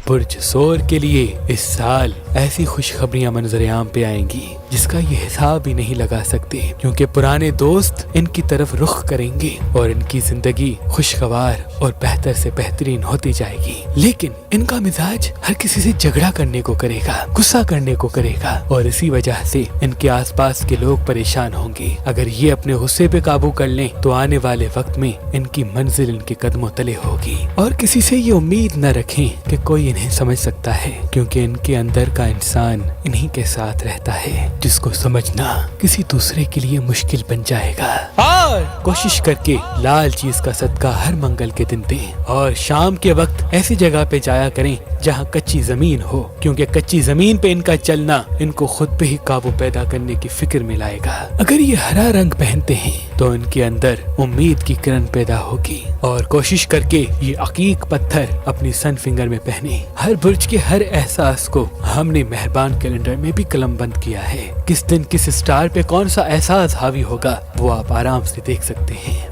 برج زور کے لیے اس سال ایسی خوشخبریاں منظر عام پہ آئیں گی جس کا یہ حساب ہی نہیں لگا سکتے، کیونکہ پرانے دوست ان کی طرف رخ کریں گے اور ان کی زندگی خوشگوار اور بہتر سے بہترین ہوتی جائے گی۔ لیکن ان کا مزاج ہر کسی سے جھگڑا کرنے کو کرے گا، غصہ کرنے کو کرے گا، اور اسی وجہ سے ان کے آس پاس کے لوگ پریشان ہوں گے۔ اگر یہ اپنے غصے پہ قابو کر لیں تو آنے والے وقت میں ان کی منزل ان کے قدموں تلے ہوگی۔ اور کسی سے یہ امید نہ رکھیں کہ کوئی انہیں سمجھ سکتا ہے، کیونکہ ان کے اندر کا انسان انہی کے ساتھ رہتا ہے جس کو سمجھنا کسی دوسرے کے لیے مشکل بن جائے گا۔ اور کوشش کر کے لال چیز کا صدقہ ہر منگل کے دن دیں، اور شام کے وقت ایسی جگہ پہ جایا کریں جہاں کچی زمین ہو، کیونکہ کچی زمین پہ ان کا چلنا ان کو خود پہ ہی قابو پیدا کرنے کی فکر میں لائے گا۔ اگر یہ ہرا رنگ پہنتے ہیں تو ان کے اندر امید کی کرن پیدا ہوگی، اور کوشش کر کے یہ عقیق پتھر اپنی سن فنگر میں پہنے۔ ہر برج کے ہر احساس کو ہم نے مہربان کیلنڈر میں بھی قلم بند کیا ہے۔ کس دن کس اسٹار پہ کون سا احساس حاوی ہوگا وہ آپ آرام سے دیکھ سکتے ہیں۔